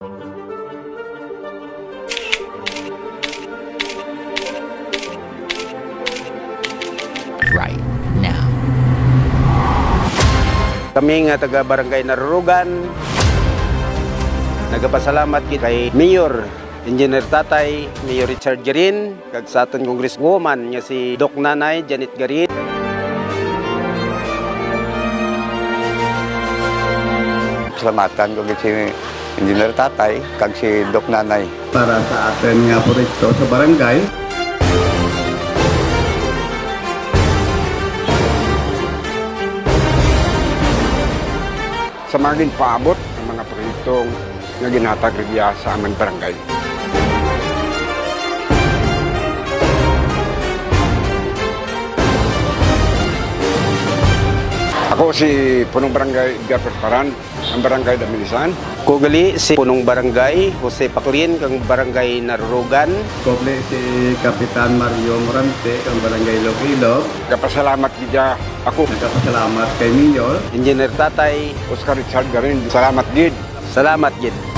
Right now. Kami nga taga Barangay Narurugan, nagapasalamat kay Mayor Engineer Tatay, Mayor Richard Garin, kag sa aton Congresswoman nga si Doc Nanay Janet Garin. Salamatan ko si Engineer Tatay kag si Doc Nanay para sa atin nga po rito sa barangay. Sa mga paabot ang mga proyektong nga ginhatag riya sa aming barangay. Ako si Punong Barangay Edgar Perparan, ang Barangay Damilisan. Kugali si Punong Barangay Jose Paclin kang Barangay Narurugan. Koble si Kapitan Mario Morante kang Barangay Iloilo. Nagapasalamat gid ako. Nagpasalamat kay Mayor Engineer Tatay, Oscar Richard Garin. Salamat gid. salamat gid.